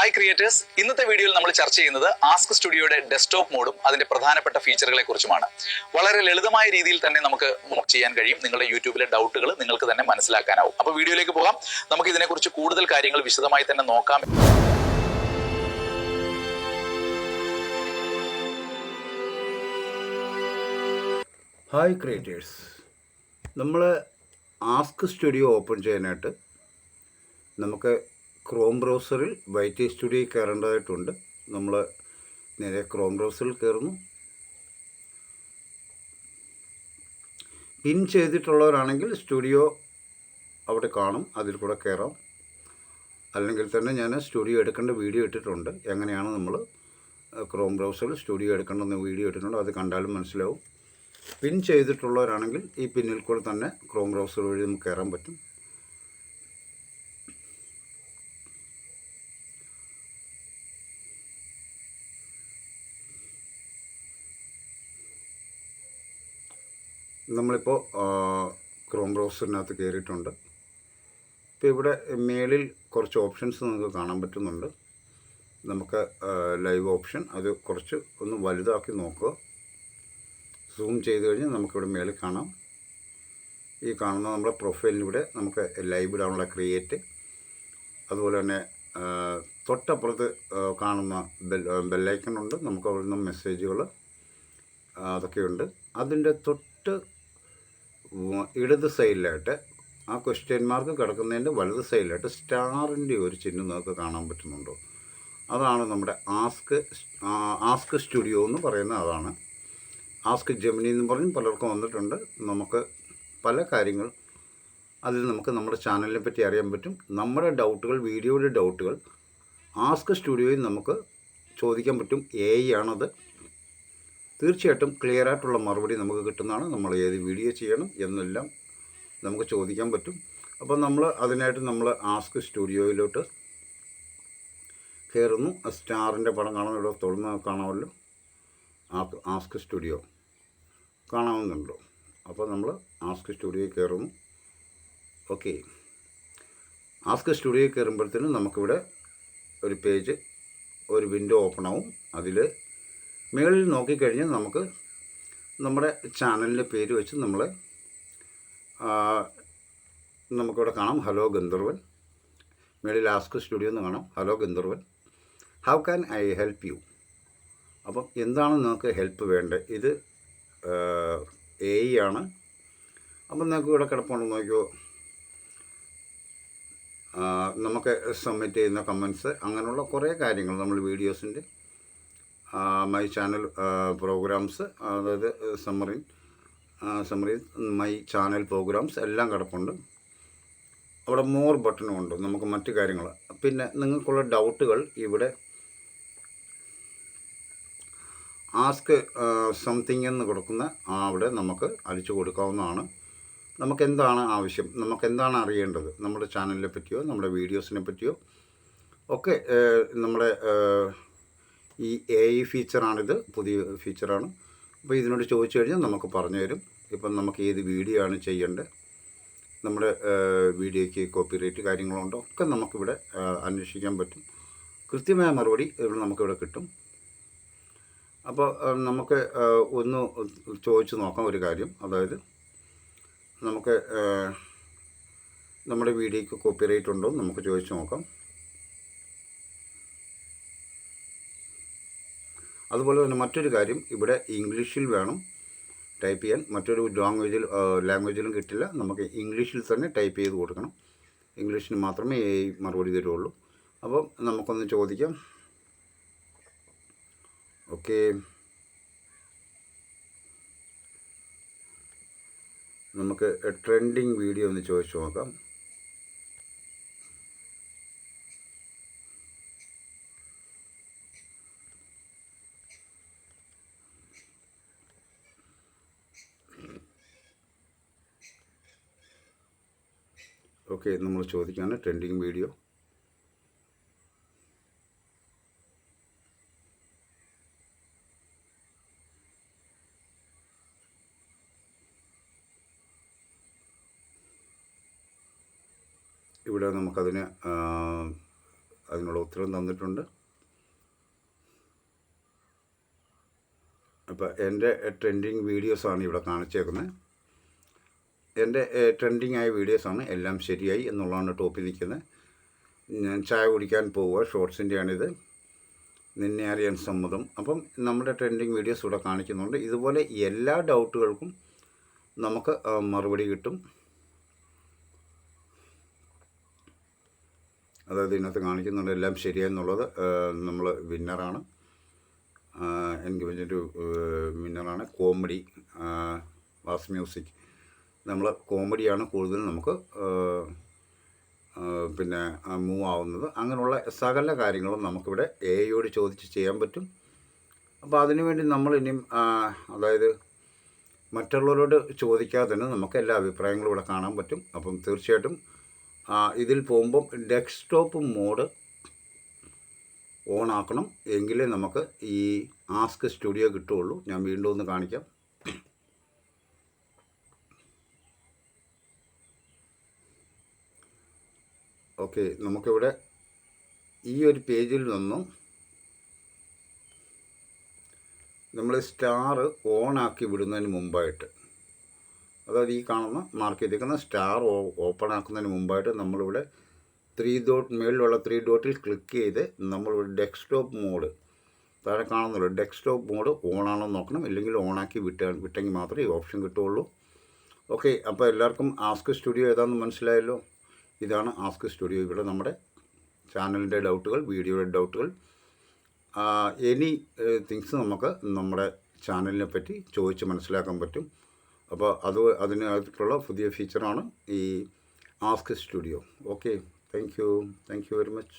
Hi creators, ഇന്നത്തെ വീഡിയോയിൽ നമ്മൾ ചർച്ച ചെയ്യുന്നത് ആസ്ക് സ്റ്റുഡിയോയുടെ ഡെസ്ക്ടോപ്പ് മോഡും അതിന്റെ പ്രധാനപ്പെട്ട ഫീച്ചറുകളെ കുറിച്ചുമാണ്. വളരെ ലളിതമായ രീതിയിൽ തന്നെ നമുക്ക് ചെയ്യാൻ കഴിയും. നിങ്ങളുടെ യൂട്യൂബിലെ ഡൗട്ടുകൾ നിങ്ങൾക്ക് തന്നെ മനസ്സിലാക്കാനാവും. അപ്പോൾ വീഡിയോയിലേക്ക് പോകാം. നമുക്ക് ഇതിനെക്കുറിച്ച് കൂടുതൽ കാര്യങ്ങൾ വിശദമായി തന്നെ നോക്കാം. ഹായ് ക്രിയേറ്റേഴ്സ്, നമ്മൾ ആസ്ക് സ്റ്റുഡിയോ ഓപ്പൺ ചെയ്യാനായിട്ട് നമുക്ക് ക്രോം ബ്രൗസറിൽ വൈറ്റി സ്റ്റുഡിയോയിൽ കയറേണ്ടതായിട്ടുണ്ട്. നമ്മൾ നേരെ ക്രോം ബ്രൗസറിൽ കയറുന്നു. പിൻ ചെയ്തിട്ടുള്ളവരാണെങ്കിൽ സ്റ്റുഡിയോ അവിടെ കാണും, അതിൽ കൂടെ കയറാം. അല്ലെങ്കിൽ തന്നെ ഞാൻ സ്റ്റുഡിയോ എടുക്കേണ്ട വീഡിയോ ഇട്ടിട്ടുണ്ട്. എങ്ങനെയാണ് നമ്മൾ ക്രോം ബ്രൗസറിൽ സ്റ്റുഡിയോ എടുക്കേണ്ടെന്ന് വീഡിയോ ഇട്ടിട്ടുണ്ട്, അത് കണ്ടാലും മനസ്സിലാവും. പിൻ ചെയ്തിട്ടുള്ളവരാണെങ്കിൽ ഈ പിന്നിൽ കൂടെ തന്നെ ക്രോം ബ്രൗസർ വഴി നമുക്ക് കയറാൻ പറ്റും. നമ്മളിപ്പോൾ ക്രോം ബ്രൗസറിനകത്ത് കയറിയിട്ടുണ്ട്. ഇപ്പോൾ ഇവിടെ മേളിൽ കുറച്ച് ഓപ്ഷൻസ് നമുക്ക് കാണാൻ പറ്റുന്നുണ്ട്. നമുക്ക് ലൈവ് ഓപ്ഷൻ, അത് കുറച്ച് ഒന്ന് വലുതാക്കി നോക്കുക. സൂം ചെയ്ത് കഴിഞ്ഞാൽ നമുക്കിവിടെ മേളിൽ കാണാം. ഈ കാണുന്ന നമ്മുടെ പ്രൊഫൈലിനിവിടെ നമുക്ക് ലൈവ് ഇടാനുള്ള ക്രിയേറ്റ്, അതുപോലെ തന്നെ തൊട്ടപ്പുറത്ത് കാണുന്ന ബെല്ലൈക്കൺ ഉണ്ട്. നമുക്ക് അവിടെ നിന്ന് മെസ്സേജുകൾ അതൊക്കെയുണ്ട്. അതിൻ്റെ തൊട്ട് ഇടത് സൈഡിലായിട്ട് ആ ക്വസ്റ്റ്യൻ മാർക്ക് കിടക്കുന്നതിൻ്റെ വലത് സൈഡിലായിട്ട് സ്റ്റാറിൻ്റെ ഒരു ചിഹ്നം നമുക്ക് കാണാൻ പറ്റുന്നുണ്ടോ? അതാണ് നമ്മുടെ ആസ്ക് സ്റ്റുഡിയോ എന്ന് പറയുന്നത്. അതാണ് ആസ്ക് ജെമിനി എന്ന് പറഞ്ഞ് പലർക്കും വന്നിട്ടുണ്ട്. നമുക്ക് പല കാര്യങ്ങൾ അതിൽ നമുക്ക് നമ്മുടെ ചാനലിനെ പറ്റി അറിയാൻ പറ്റും. നമ്മുടെ ഡൗട്ടുകൾ, വീഡിയോയുടെ ഡൗട്ടുകൾ ആസ്ക് സ്റ്റുഡിയോയിൽ നമുക്ക് ചോദിക്കാൻ പറ്റും. AI ആണത്. തീർച്ചയായിട്ടും ക്ലിയറായിട്ടുള്ള മറുപടി നമുക്ക് കിട്ടുന്നതാണ്. നമ്മൾ ഏത് വീഡിയോ ചെയ്യണം എന്നെല്ലാം നമുക്ക് ചോദിക്കാൻ പറ്റും. അപ്പോൾ നമ്മൾ അതിനായിട്ട് നമ്മൾ ആസ്ക് സ്റ്റുഡിയോയിലോട്ട് കയറുന്നു. സ്റ്റാറിൻ്റെ പടം കാണാൻ ഇവിടെ തുറന്ന് കാണാമല്ലോ. ആസ്ക് സ്റ്റുഡിയോ കാണാവുന്നുണ്ടോ? അപ്പോൾ നമ്മൾ ആസ്ക് സ്റ്റുഡിയോയിൽ കയറുന്നു. ഓക്കെ, ആസ്ക് സ്റ്റുഡിയോയിൽ കയറുമ്പോഴത്തേനും നമുക്കിവിടെ ഒരു പേജ്, ഒരു വിൻഡോ ഓപ്പൺ ആവും. അതിൽ മുകളിൽ നോക്കിക്കഴിഞ്ഞാൽ നമുക്ക് നമ്മുടെ ചാനലിൻ്റെ പേര് വെച്ച് നമുക്കിവിടെ കാണാം ഹലോ ഗന്ധർവൻ. മുകളിൽ ആസ്ക് സ്റ്റുഡിയോ എന്ന് കാണാം, hello Gandharvan, how can I help you. അപ്പം എന്താണ് നിങ്ങൾക്ക് ഹെൽപ്പ് വേണ്ടത്? ഇത് AI ആണ്. അപ്പം നിങ്ങൾക്ക് ഇവിടെ കിടപ്പുണ്ടെന്ന് നോക്കിയോ. നമുക്ക് സബ്മിറ്റ് ചെയ്യുന്ന കമൻസ്, അങ്ങനെയുള്ള കുറേ കാര്യങ്ങൾ നമ്മൾ വീഡിയോസിൻ്റെ മൈ ചാനൽ പ്രോഗ്രാംസ്, അതായത് സമ്മറി മൈ ചാനൽ പ്രോഗ്രാംസ് എല്ലാം കിടപ്പുണ്ട്. അവിടെ മോർ ബട്ടണും ഉണ്ട്. നമുക്ക് മറ്റു കാര്യങ്ങൾ, പിന്നെ നിങ്ങൾക്കുള്ള ഡൗട്ടുകൾ ഇവിടെ ആസ്ക് സംതിങ് എന്ന് കൊടുക്കുന്ന അവിടെ നമുക്ക് അടിച്ചു കൊടുക്കാവുന്നതാണ്. നമുക്കെന്താണ് ആവശ്യം, നമുക്കെന്താണ് അറിയേണ്ടത്, നമ്മുടെ ചാനലിനെ പറ്റിയോ നമ്മുടെ വീഡിയോസിനെ പറ്റിയോ ഒക്കെ. നമ്മുടെ ഈ AI ഫീച്ചറാണിത്, പുതിയ ഫീച്ചറാണ്. അപ്പോൾ ഇതിനോട് ചോദിച്ചു കഴിഞ്ഞാൽ നമുക്ക് പറഞ്ഞു തരും. ഇപ്പം നമുക്ക് ഏത് വീഡിയോ ആണ് ചെയ്യേണ്ടത്, നമ്മുടെ വീഡിയോയ്ക്ക് കോപ്പിറൈറ്റ് കാര്യങ്ങളുണ്ടോ ഒക്കെ നമുക്കിവിടെ അന്വേഷിക്കാൻ പറ്റും. കൃത്യമായ മറുപടി ഇവിടെ നമുക്കിവിടെ കിട്ടും. അപ്പോൾ നമുക്ക് ഒന്ന് ചോദിച്ച് നോക്കാം ഒരു കാര്യം. അതായത് നമുക്ക് നമ്മുടെ വീഡിയോയ്ക്ക് കോപ്പിറൈറ്റ് ഉണ്ടോ എന്ന് നമുക്ക് ചോദിച്ച് നോക്കാം. അതുപോലെ തന്നെ മറ്റൊരു കാര്യം, ഇവിടെ ഇംഗ്ലീഷിൽ വേണം ടൈപ്പ് ചെയ്യാൻ. മറ്റൊരു ലാംഗ്വേജിലും കിട്ടില്ല. നമുക്ക് ഇംഗ്ലീഷിൽ തന്നെ ടൈപ്പ് ചെയ്ത് കൊടുക്കണം. ഇംഗ്ലീഷിന് മാത്രമേ AI മറുപടി തരുള്ളൂ. അപ്പം നമുക്കൊന്ന് ചോദിക്കാം. ഓക്കെ, നമുക്ക് ട്രെൻഡിങ് വീഡിയോ ഒന്ന് ചോദിച്ചു നോക്കാം. ഓക്കെ, നമ്മൾ ചോദിക്കുകയാണ് ട്രെൻഡിങ് വീഡിയോ. ഇവിടെ നമുക്കതിന് അതിനുള്ള ഉത്തരം തന്നിട്ടുണ്ട്. അപ്പോൾ എൻ്റെ ട്രെൻഡിങ് വീഡിയോസാണ് ഇവിടെ കാണിച്ചേക്കുന്നത്. എൻ്റെ ട്രെൻഡിങ് ആയ വീഡിയോസാണ്, എല്ലാം ശരിയായി എന്നുള്ളതാണ് ടോപ്പിൽ നിൽക്കുന്നത്. ഞാൻ ചായ കുടിക്കാൻ പോവുക, ഷോർട്സിൻ്റെയാണിത്. നിന്നെ അറിയാൻ സമ്മതം. അപ്പം നമ്മുടെ ട്രെൻഡിങ് വീഡിയോസ് ഇവിടെ കാണിക്കുന്നുണ്ട്. ഇതുപോലെ എല്ലാ ഡൗട്ടുകൾക്കും നമുക്ക് മറുപടി കിട്ടും. അതായത് ഇതിനകത്ത് കാണിക്കുന്നുണ്ട് എല്ലാം ശരിയെന്നുള്ളത്. നമ്മൾ വിന്നറാണ്, എൻഗേജ്മെൻ്റ് വിന്നറാണ്. കോമഡി വാസ് മ്യൂസിക്, നമ്മൾ കോമഡിയാണ് കൂടുതൽ നമുക്ക് പിന്നെ മൂവ് ആവുന്നത്. അങ്ങനെയുള്ള സകല കാര്യങ്ങളും നമുക്കിവിടെ എയോട് ചോദിച്ച് ചെയ്യാൻ പറ്റും. അപ്പോൾ അതിനുവേണ്ടി നമ്മളിനിയും അതായത് മറ്റുള്ളവരോട് ചോദിക്കാതെ തന്നെ നമുക്ക് എല്ലാ അഭിപ്രായങ്ങളും ഇവിടെ കാണാൻ പറ്റും. അപ്പം തീർച്ചയായിട്ടും ഇതിൽ പോകുമ്പം ഡെസ്ക്ടോപ്പ് മോഡ് ഓൺ ആക്കണം, എങ്കിലേ നമുക്ക് ഈ ആസ്ക് സ്റ്റുഡിയോ കിട്ടുകയുള്ളൂ. ഞാൻ വീണ്ടും ഒന്ന് കാണിക്കാം. ഓക്കെ, നമുക്കിവിടെ ഈ ഒരു പേജിൽ നിന്നും നമ്മൾ സ്റ്റാർ ഓണാക്കി വിടുന്നതിന് മുമ്പായിട്ട്, അതായത് ഈ കാണുന്ന മാർക്ക് ചെയ്തിരിക്കുന്ന സ്റ്റാർ ഓപ്പൺ ആക്കുന്നതിന് മുമ്പായിട്ട് നമ്മളിവിടെ 3 ഡോട്ട് മേളിലുള്ള 3 ഡോട്ടിൽ ക്ലിക്ക് ചെയ്ത് നമ്മളിവിടെ ഡെസ്ക്ടോപ്പ് മോഡ് താഴെ കാണുന്നുള്ളൂ. ഡെസ്ക്ടോപ്പ് മോഡ് ഓണാണോ നോക്കണം, ഇല്ലെങ്കിൽ ഓണാക്കി വിട്ടെങ്കിൽ മാത്രമേ ഈ ഓപ്ഷൻ കിട്ടുകയുള്ളൂ. ഓക്കെ, അപ്പോൾ എല്ലാവർക്കും ആസ്ക് സ്റ്റുഡിയോ ഏതാണെന്ന് മനസ്സിലായല്ലോ. ഇതാണ് ആസ്ക് സ്റ്റുഡിയോ. ഇവിടെ നമ്മുടെ ചാനലിൻ്റെ ഡൗട്ടുകൾ, വീഡിയോയുടെ ഡൗട്ടുകൾ, എനി തിങ്സ് നമുക്ക് നമ്മുടെ ചാനലിനെ പറ്റി ചോദിച്ച് മനസ്സിലാക്കാൻ പറ്റും. അപ്പോൾ അതിനകത്തുള്ള പുതിയ ഫീച്ചറാണ് ഈ ask studio. Okay, thank you very much.